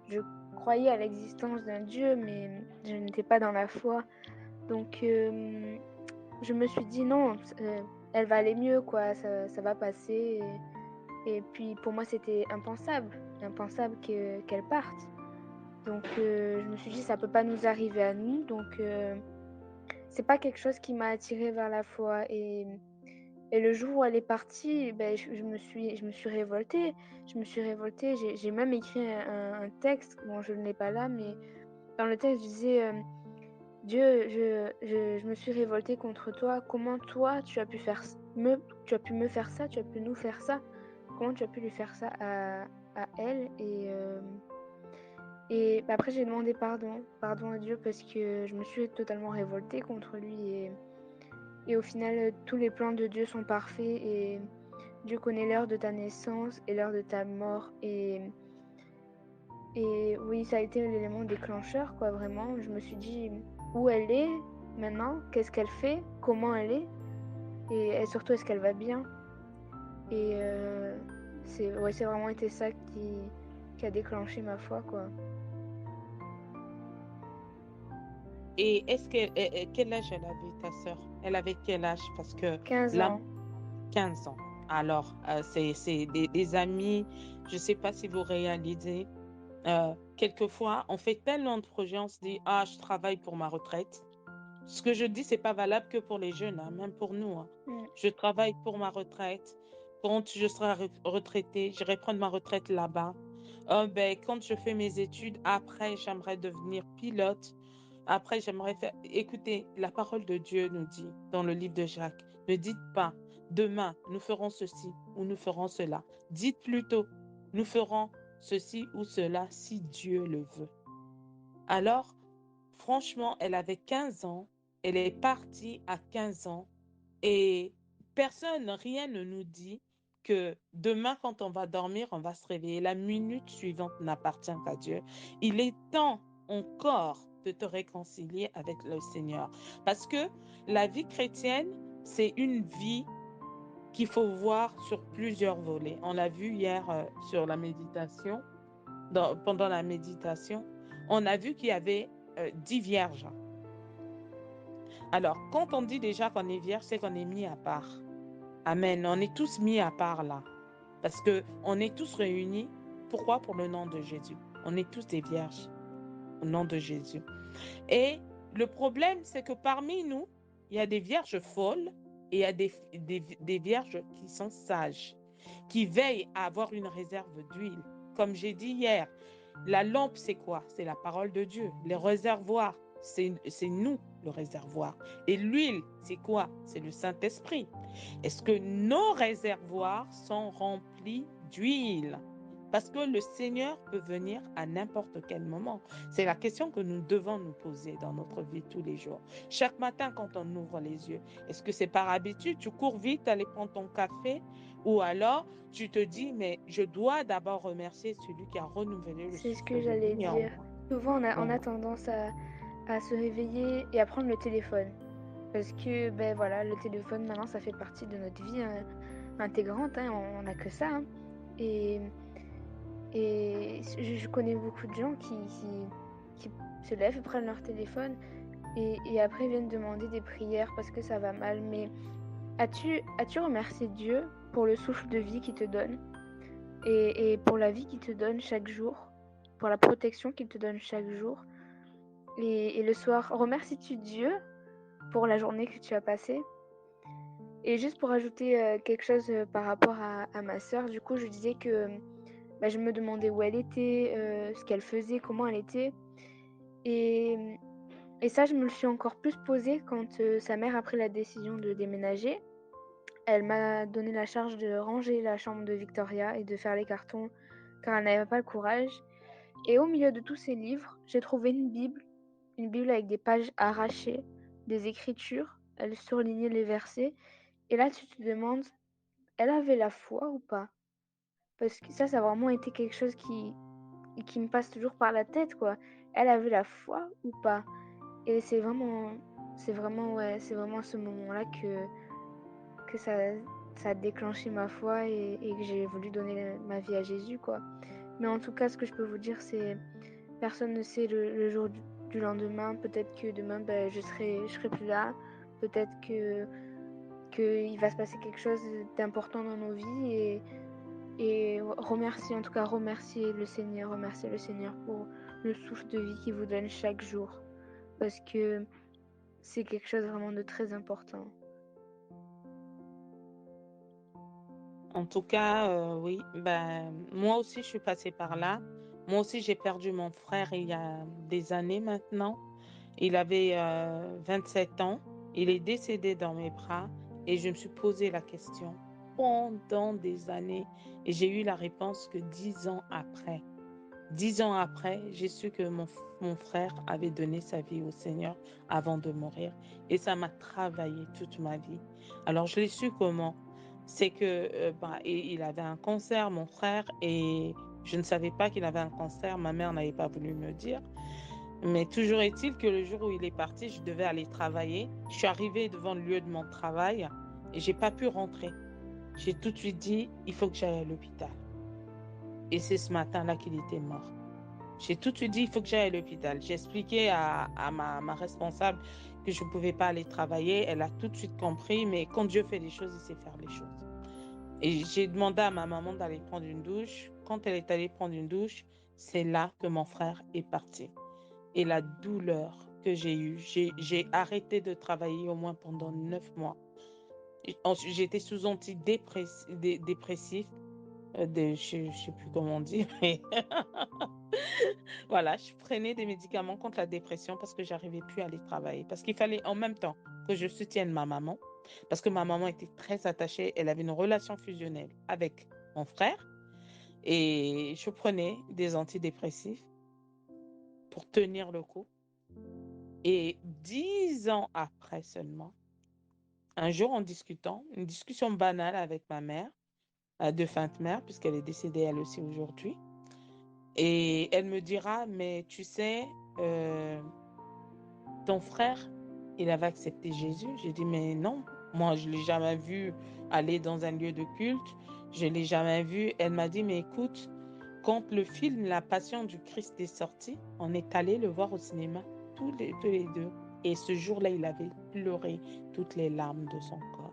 je croyais à l'existence d'un Dieu, mais je n'étais pas dans la foi. Donc, je me suis dit non, elle va aller mieux, quoi, ça va passer. Et puis pour moi, c'était impensable qu'elle parte. Donc, je me suis dit, ça peut pas nous arriver à nous. Donc, c'est pas quelque chose qui m'a attirée vers la foi. Et le jour où elle est partie, ben, je me suis révoltée. J'ai même écrit un texte. Bon, je ne l'ai pas là, mais dans le texte, je disais Dieu, je me suis révoltée contre toi. Comment toi, tu as pu me faire ça, tu as pu nous faire ça. Comment tu as pu lui faire ça à elle? Et bah, après, j'ai demandé pardon à Dieu parce que je me suis totalement révoltée contre lui. Et au final, tous les plans de Dieu sont parfaits et Dieu connaît l'heure de ta naissance et l'heure de ta mort. Et oui, ça a été l'élément déclencheur, quoi, vraiment. Je me suis dit où elle est maintenant, qu'est-ce qu'elle fait, comment elle est, et surtout est-ce qu'elle va bien. Et c'est vraiment été ça qui a déclenché ma foi, quoi. Et quel âge elle avait, ta sœur? Elle avait quel âge? Parce que 15 là, ans. 15 ans. Alors, c'est des amis, je ne sais pas si vous réalisez, quelquefois, on fait tellement de projets, on se dit, ah, je travaille pour ma retraite. Ce que je dis, c'est pas valable que pour les jeunes, hein, même pour nous, hein. Mm. Je travaille pour ma retraite. Quand je serai retraitée, j'irai prendre ma retraite là-bas. Ben, quand je fais mes études, après, j'aimerais devenir pilote. Après, j'aimerais faire. Écoutez, la parole de Dieu nous dit dans le livre de Jacques, ne dites pas, demain, nous ferons ceci ou nous ferons cela. Dites plutôt, nous ferons ceci ou cela si Dieu le veut. Alors, franchement, elle avait 15 ans, elle est partie à 15 ans et personne, rien ne nous dit que demain, quand on va dormir, on va se réveiller. La minute suivante n'appartient qu'à Dieu. Il est temps encore de te réconcilier avec le Seigneur. Parce que la vie chrétienne, c'est une vie qu'il faut voir sur plusieurs volets. On l'a vu hier sur la méditation, pendant la méditation, on a vu qu'il y avait 10 vierges. Alors, quand on dit déjà qu'on est vierge, c'est qu'on est mis à part. Amen. On est tous mis à part là. Parce que on est tous réunis. Pourquoi? Pour le nom de Jésus. On est tous des vierges au nom de Jésus. Et le problème, c'est que parmi nous, il y a des vierges folles et il y a des vierges qui sont sages, qui veillent à avoir une réserve d'huile. Comme j'ai dit hier, la lampe, c'est quoi? C'est la parole de Dieu. Les réservoirs, c'est nous, le réservoir. Et l'huile, c'est quoi? C'est le Saint-Esprit. Est-ce que nos réservoirs sont remplis d'huile? Parce que le Seigneur peut venir à n'importe quel moment. C'est la question que nous devons nous poser dans notre vie tous les jours. Chaque matin, quand on ouvre les yeux, est-ce que c'est par habitude, tu cours vite aller prendre ton café ou alors tu te dis, mais je dois d'abord remercier celui qui a renouvelé le C'est ce que souffle de j'allais vie en dire. moi. Souvent, on a Voilà. tendance à se réveiller et à prendre le téléphone. Parce que, ben voilà, le téléphone, maintenant, ça fait partie de notre vie intégrante, hein, on n'a que ça, hein. Et, et je connais beaucoup de gens qui se lèvent, prennent leur téléphone et après viennent demander des prières parce que ça va mal. Mais as-tu remercié Dieu pour le souffle de vie qu'il te donne et pour la vie qu'il te donne chaque jour, pour la protection qu'il te donne chaque jour? Et le soir, remercies-tu Dieu pour la journée que tu as passée? Et juste pour ajouter quelque chose par rapport à ma sœur, du coup, je disais que bah, je me demandais où elle était, ce qu'elle faisait, comment elle était. Et, Et ça, je me le suis encore plus posé quand sa mère a pris la décision de déménager. Elle m'a donné la charge de ranger la chambre de Victoria et de faire les cartons car elle n'avait pas le courage. Et au milieu de tous ces livres, j'ai trouvé une Bible avec des pages arrachées, des écritures. Elle surlignait les versets. Et là, tu te demandes, elle avait la foi ou pas? Parce que ça a vraiment été quelque chose qui me passe toujours par la tête, quoi. Elle avait la foi ou pas? Et c'est vraiment à ce moment-là que ça a déclenché ma foi et que j'ai voulu donner ma vie à Jésus, quoi. Mais en tout cas, ce que je peux vous dire, c'est personne ne sait le jour du lendemain. Peut-être que demain, ben, je serai plus là. Peut-être qu'il va se passer quelque chose d'important dans nos vies et remercier le Seigneur pour le souffle de vie qu'il vous donne chaque jour. Parce que c'est quelque chose vraiment de très important. En tout cas, oui, ben, moi aussi, je suis passée par là. Moi aussi, j'ai perdu mon frère il y a des années maintenant. Il avait 27 ans. Il est décédé dans mes bras et je me suis posé la question pendant des années et j'ai eu la réponse que 10 ans après. 10 ans après, j'ai su que mon frère avait donné sa vie au Seigneur avant de mourir. Et ça m'a travaillé toute ma vie. Alors, je l'ai su comment? C'est que il avait un cancer, mon frère, et je ne savais pas qu'il avait un cancer. Ma mère n'avait pas voulu me dire. Mais toujours est-il que le jour où il est parti, je devais aller travailler. Je suis arrivée devant le lieu de mon travail et j'ai pas pu rentrer. J'ai tout de suite dit, il faut que j'aille à l'hôpital. Et c'est ce matin-là qu'il était mort. J'ai tout de suite dit, il faut que j'aille à l'hôpital. J'ai expliqué à ma responsable que je ne pouvais pas aller travailler. Elle a tout de suite compris, mais quand Dieu fait les choses, il sait faire les choses. Et j'ai demandé à ma maman d'aller prendre une douche. Quand elle est allée prendre une douche, c'est là que mon frère est parti. Et la douleur que j'ai eue, j'ai arrêté de travailler au moins pendant 9 mois. Ensuite, j'étais sous antidépressif. Je ne sais plus comment dire. Voilà, je prenais des médicaments contre la dépression parce que j'arrivais plus à aller travailler. Parce qu'il fallait en même temps que je soutienne ma maman, parce que ma maman était très attachée, elle avait une relation fusionnelle avec mon frère, et je prenais des antidépressifs pour tenir le coup. Et 10 ans après seulement, un jour en discutant, une discussion banale avec ma mère, défunte mère, puisqu'elle est décédée elle aussi aujourd'hui, et elle me dira, mais tu sais, euh, ton frère, il avait accepté Jésus. J'ai dit, mais non, moi, je ne l'ai jamais vu aller dans un lieu de culte. Je ne l'ai jamais vu. Elle m'a dit, mais écoute, quand le film La Passion du Christ est sorti, on est allé le voir au cinéma, tous les deux. Et ce jour-là, il avait pleuré toutes les larmes de son corps.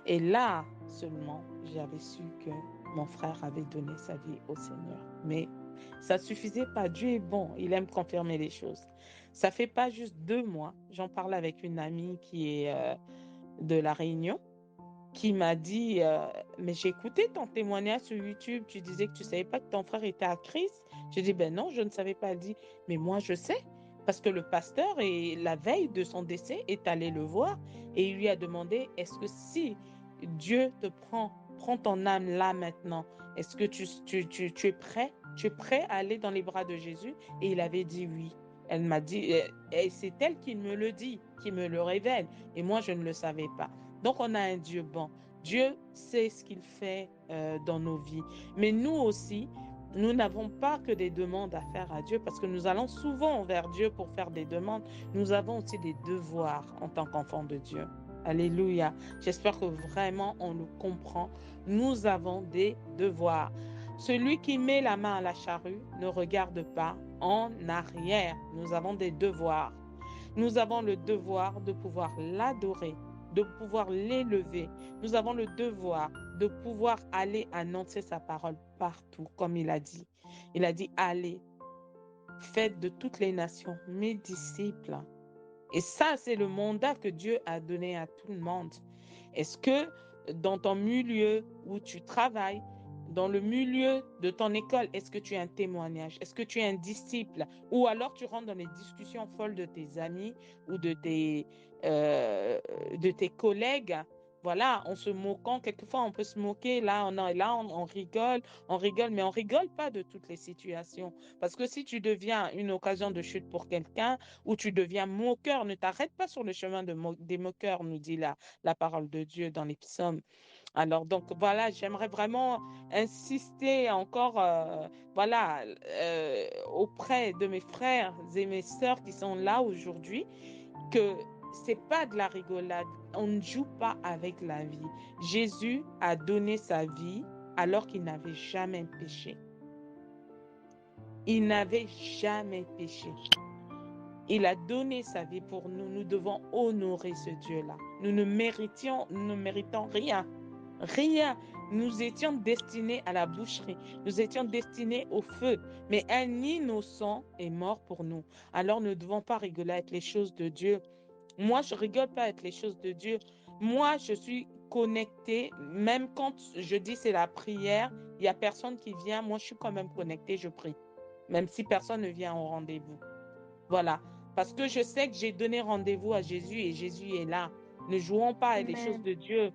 Et là seulement, j'avais su que mon frère avait donné sa vie au Seigneur. Mais ça ne suffisait pas. Dieu est bon, il aime confirmer les choses. Ça fait pas juste 2 mois, j'en parlais avec une amie qui est de La Réunion, qui m'a dit, mais j'ai écouté ton témoignage sur YouTube, tu disais que tu ne savais pas que ton frère était à Christ. J'ai dit, ben non, je ne savais pas. Elle dit, mais moi je sais, parce que le pasteur, et la veille de son décès, est allé le voir et il lui a demandé, est-ce que si Dieu te prend ton âme là maintenant, est-ce que tu es prêt? Tu es prêt à aller dans les bras de Jésus? Et il avait dit oui. Elle m'a dit, et c'est elle qui me le dit, qui me le révèle. Et moi, je ne le savais pas. Donc, on a un Dieu bon. Dieu sait ce qu'il fait dans nos vies. Mais nous aussi, nous n'avons pas que des demandes à faire à Dieu parce que nous allons souvent vers Dieu pour faire des demandes. Nous avons aussi des devoirs en tant qu'enfants de Dieu. Alléluia. J'espère que vraiment on le comprend. Nous avons des devoirs. Celui qui met la main à la charrue ne regarde pas en arrière. Nous avons des devoirs. Nous avons le devoir de pouvoir l'adorer, de pouvoir l'élever. Nous avons le devoir de pouvoir aller annoncer sa parole partout, comme il a dit. Il a dit, allez, faites de toutes les nations mes disciples. Et ça, c'est le mandat que Dieu a donné à tout le monde. Est-ce que dans ton milieu où tu travailles, dans le milieu de ton école, est-ce que tu as un témoignage? Est-ce que tu es un disciple? Ou alors tu rentres dans les discussions folles de tes amis ou de tes collègues. Voilà, en se moquant, quelquefois on peut se moquer, on rigole, mais on rigole pas de toutes les situations. Parce que si tu deviens une occasion de chute pour quelqu'un, ou tu deviens moqueur, ne t'arrête pas sur le chemin des moqueurs, nous dit la parole de Dieu dans les psaumes. Alors, donc voilà, j'aimerais vraiment insister encore, voilà, auprès de mes frères et mes sœurs qui sont là aujourd'hui, que c'est pas de la rigolade. On ne joue pas avec la vie. Jésus a donné sa vie alors qu'il n'avait jamais péché. Il n'avait jamais péché. Il a donné sa vie pour nous. Nous devons honorer ce Dieu-là. Nous ne méritons rien. Rien. Nous étions destinés à la boucherie. Nous étions destinés au feu. Mais un innocent est mort pour nous. Alors, nous ne devons pas rigoler avec les choses de Dieu. Moi, je rigole pas avec les choses de Dieu. Moi, je suis connectée. Même quand je dis c'est la prière, il n'y a personne qui vient. Moi, je suis quand même connectée, je prie. Même si personne ne vient au rendez-vous. Voilà. Parce que je sais que j'ai donné rendez-vous à Jésus et Jésus est là. Ne jouons pas avec les choses Amen. de Dieu.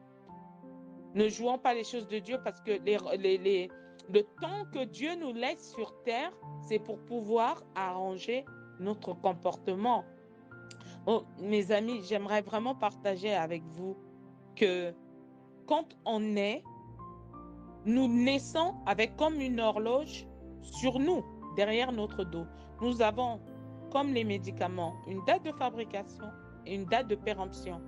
Ne jouons pas les choses de Dieu parce que le temps que Dieu nous laisse sur terre, c'est pour pouvoir arranger notre comportement. Oh, mes amis, j'aimerais vraiment partager avec vous que quand on est, nous naissons avec comme une horloge sur nous, derrière notre dos. Nous avons, comme les médicaments, une date de fabrication et une date de péremption.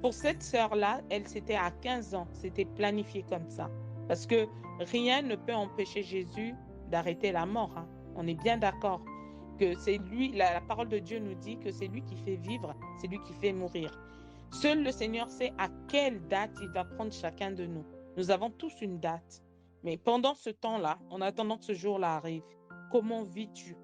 Pour cette sœur-là, elle, c'était à 15 ans, c'était planifié comme ça. Parce que rien ne peut empêcher Jésus d'arrêter la mort. Hein. On est bien d'accord que c'est lui, la parole de Dieu nous dit que c'est lui qui fait vivre, c'est lui qui fait mourir. Seul le Seigneur sait à quelle date il va prendre chacun de nous. Nous avons tous une date. Mais pendant ce temps-là, en attendant que ce jour-là arrive, comment vis-tu?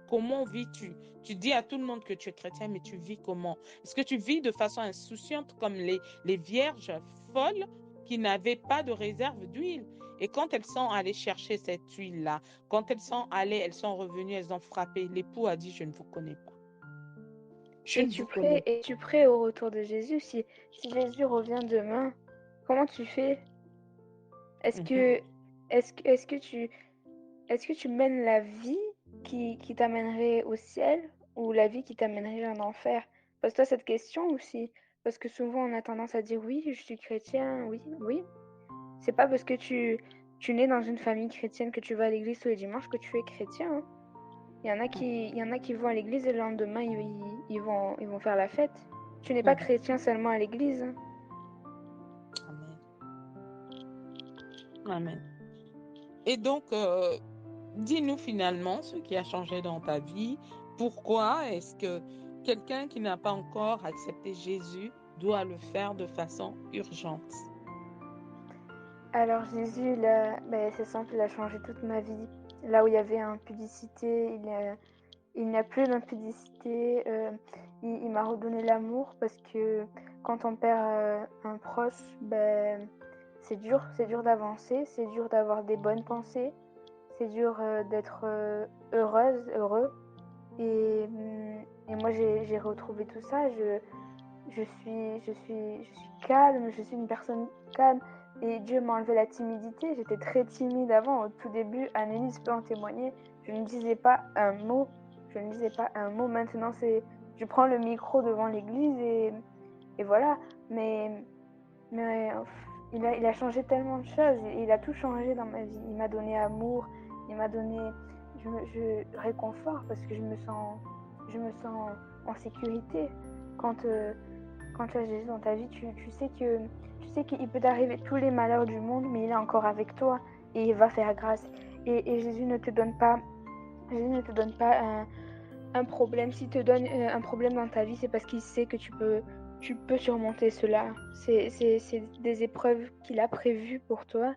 Comment vis-tu? Tu dis à tout le monde que tu es chrétien, mais tu vis comment? Est-ce que tu vis de façon insouciante comme les vierges folles qui n'avaient pas de réserve d'huile? Et quand elles sont allées chercher cette huile-là, quand elles sont allées, elles sont revenues, elles ont frappé. L'époux a dit, je ne vous connais pas. Je ne vous connais pas. Es-tu prêt au retour de Jésus? Si Jésus revient demain, comment tu fais? Est-ce Mhm. que, est-ce que tu mènes la vie qui t'amènerait au ciel ou la vie qui t'amènerait en enfer? Pose-toi cette question aussi. Parce que souvent on a tendance à dire oui, je suis chrétien, oui, oui. C'est pas parce que tu nais dans une famille chrétienne que tu vas à l'église tous les dimanches que tu es chrétien. Hein. Il y en a qui vont à l'église et le lendemain ils vont faire la fête. Tu n'es pas Mhm. chrétien seulement à l'église. Hein. Amen. Amen. Et donc, dis-nous finalement ce qui a changé dans ta vie. Pourquoi est-ce que quelqu'un qui n'a pas encore accepté Jésus doit le faire de façon urgente? Alors Jésus, c'est simple, il a changé toute ma vie. Là où il y avait impudicité, il n'y a plus d'impudicité. Il m'a redonné l'amour parce que quand on perd un proche, c'est dur d'avancer, c'est dur d'avoir des bonnes pensées, c'est dur d'être heureuse, heureux. Et moi j'ai retrouvé tout ça. Je suis calme, je suis une personne calme. Et Dieu m'a enlevé la timidité. J'étais très timide avant. Au tout début, Annelise peut en témoigner. Je ne disais pas un mot. Je ne disais pas un mot. Maintenant, je prends le micro devant l'église et voilà. Mais il a changé tellement de choses. Il a tout changé dans ma vie. Il m'a donné amour. Il m'a donné réconfort parce que je me sens en sécurité. Quand, quand tu as Jésus dans ta vie, tu sais qu'il peut t'arriver tous les malheurs du monde, mais il est encore avec toi et il va faire grâce. Et Jésus ne te donne pas un problème. S'il te donne un problème dans ta vie, c'est parce qu'il sait que tu peux surmonter cela. C'est des épreuves qu'il a prévues pour toi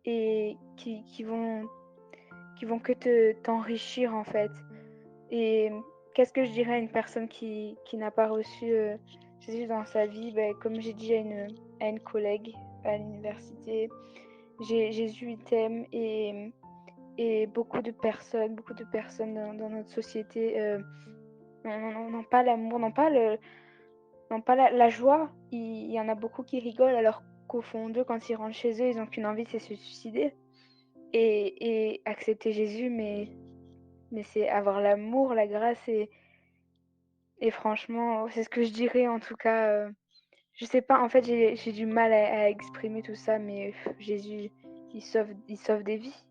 et qui vont t'enrichir en fait. Et qu'est-ce que je dirais à une personne qui n'a pas reçu Jésus dans sa vie? Comme j'ai dit à une collègue à l'université, Jésus, il t'aime et beaucoup de personnes dans notre société, n'ont pas l'amour, n'ont pas la joie. Il y en a beaucoup qui rigolent alors qu'au fond d'eux, quand ils rentrent chez eux, ils ont qu'une envie, c'est se suicider et accepter Jésus, mais c'est avoir l'amour, la grâce et franchement, c'est ce que je dirais en tout cas, je sais pas, en fait, j'ai du mal à exprimer tout ça, mais Jésus, il sauve des vies.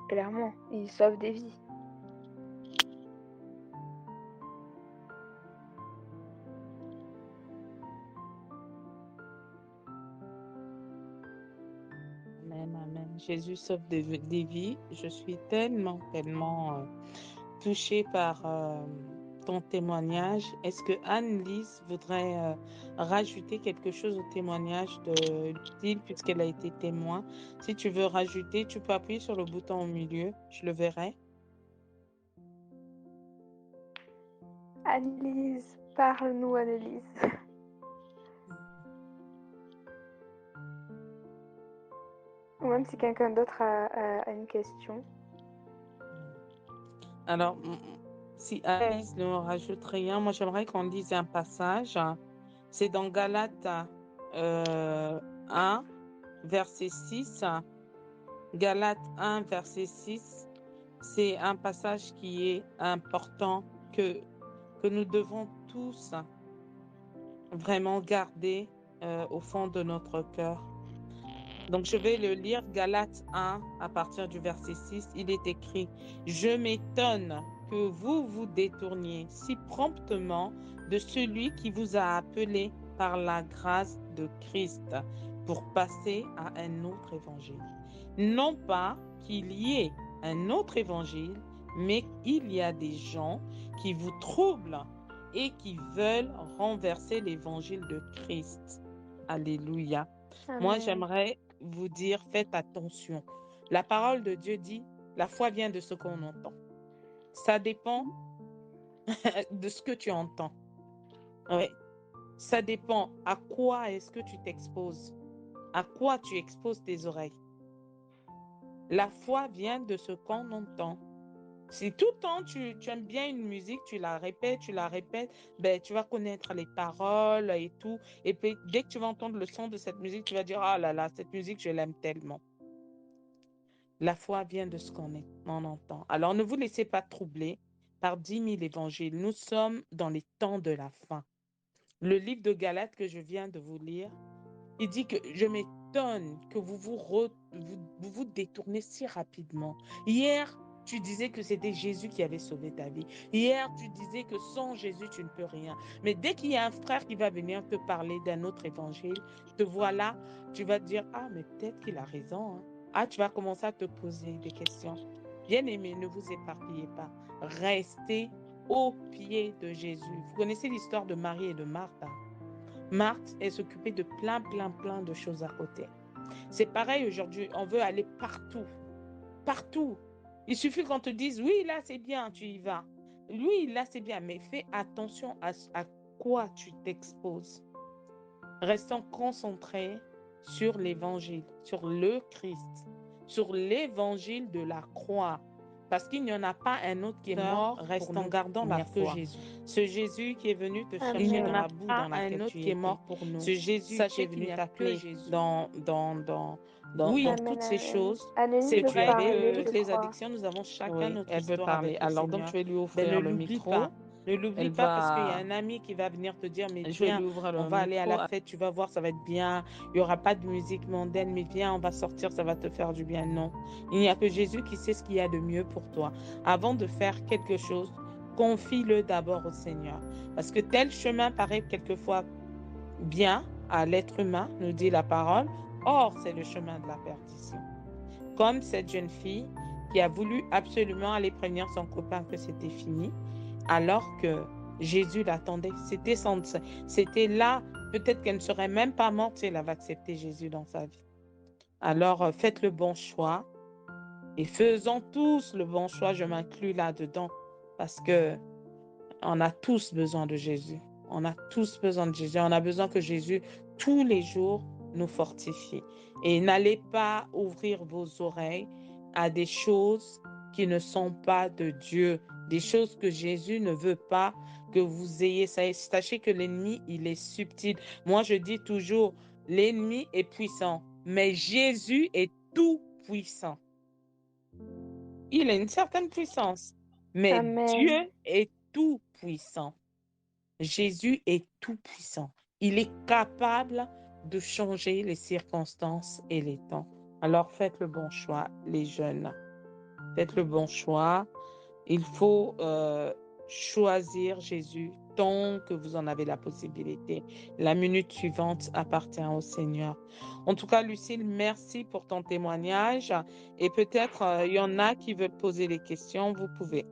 Clairement, il sauve des vies. Amen, amen. Jésus sauve des vies. Je suis tellement, tellement touchée par ton témoignage. Est-ce que Anne-Lise voudrait rajouter quelque chose au témoignage de Lucille puisqu'elle a été témoin? Si tu veux rajouter, tu peux appuyer sur le bouton au milieu. Je le verrai. Annelise, parle-nous, Annelise. Ou même si quelqu'un d'autre a une question. Alors, si Alice ne rajoute rien, moi j'aimerais qu'on lise un passage. C'est dans Galates 1, verset 6. Galates 1, verset 6. C'est un passage qui est important que nous devons tous vraiment garder au fond de notre cœur. Donc, je vais le lire, Galates 1, à partir du verset 6. Il est écrit, « Je m'étonne que vous vous détourniez si promptement de celui qui vous a appelé par la grâce de Christ pour passer à un autre évangile. Non pas qu'il y ait un autre évangile, mais il y a des gens qui vous troublent et qui veulent renverser l'évangile de Christ. » Alléluia. Moi, Amen. j'aimerais vous dire, faites attention. La parole de Dieu dit, la foi vient de ce qu'on entend. Ça dépend de ce que tu entends. Oui. Ça dépend à quoi est-ce que tu t'exposes. À quoi tu exposes tes oreilles. La foi vient de ce qu'on entend. Si tout le temps tu aimes bien une musique, tu la répètes, ben, tu vas connaître les paroles et tout. Et puis, dès que tu vas entendre le son de cette musique, tu vas dire, ah là là, cette musique, je l'aime tellement. La foi vient de ce qu'on entend. Alors, ne vous laissez pas troubler par 10 000 évangiles. Nous sommes dans les temps de la fin. Le livre de Galates que je viens de vous lire, il dit que je m'étonne que vous détournez si rapidement. Hier, tu disais que c'était Jésus qui avait sauvé ta vie. Hier, tu disais que sans Jésus, tu ne peux rien. Mais dès qu'il y a un frère qui va venir te parler d'un autre évangile, te voilà, tu vas te dire, ah, mais peut-être qu'il a raison. Hein. Ah, tu vas commencer à te poser des questions. Bien-aimés, ne vous éparpillez pas. Restez au pied de Jésus. Vous connaissez l'histoire de Marie et de Marthe. Marthe, elle s'occupait de plein de choses à côté. C'est pareil aujourd'hui, on veut aller partout. Partout. Il suffit qu'on te dise, oui, là c'est bien, tu y vas. Oui, là c'est bien, mais fais attention à quoi tu t'exposes. Restons concentrés sur l'évangile, sur le Christ, sur l'évangile de la croix. Parce qu'il n'y en a pas un autre qui est mort, restons gardant la foi. Ce Jésus qui est venu te chercher, il n'y en a pas un autre qui est mort pour nous. Ce Jésus qui est venu t'appeler dans toutes ces choses. C'est tu avais toutes les addictions, nous avons chacun notre histoire avec le Seigneur. Donc je vais lui offrir le micro. Ne l'oublie pas parce qu'il y a un ami qui va venir te dire, mais viens, on va aller à la fête, tu vas voir, ça va être bien. Il n'y aura pas de musique mondaine, mais viens, on va sortir, ça va te faire du bien. Non, il n'y a que Jésus qui sait ce qu'il y a de mieux pour toi. Avant de faire quelque chose, confie-le d'abord au Seigneur. Parce que tel chemin paraît quelquefois bien à l'être humain, nous dit la parole. Or, c'est le chemin de la perdition. Comme cette jeune fille qui a voulu absolument aller prévenir son copain que c'était fini, alors que Jésus l'attendait. C'était là, peut-être qu'elle ne serait même pas morte si elle avait accepté Jésus dans sa vie. Alors, faites le bon choix et faisons tous le bon choix. Je m'inclus là-dedans parce que on a tous besoin de Jésus. On a tous besoin de Jésus. On a besoin que Jésus, tous les jours, nous fortifie. Et n'allez pas ouvrir vos oreilles à des choses qui ne sont pas de Dieu, des choses que Jésus ne veut pas que vous ayez. Sachez que l'ennemi, il est subtil. Moi, je dis toujours, l'ennemi est puissant, mais Jésus est tout puissant. Il a une certaine puissance, mais Amen. Dieu est tout puissant. Jésus est tout puissant. Il est capable de changer les circonstances et les temps. Alors faites le bon choix, les jeunes. Faites le bon choix. Il faut choisir Jésus tant que vous en avez la possibilité. La minute suivante appartient au Seigneur. En tout cas, Lucille, merci pour ton témoignage. Et peut-être il y en a qui veulent poser des questions. Vous pouvez.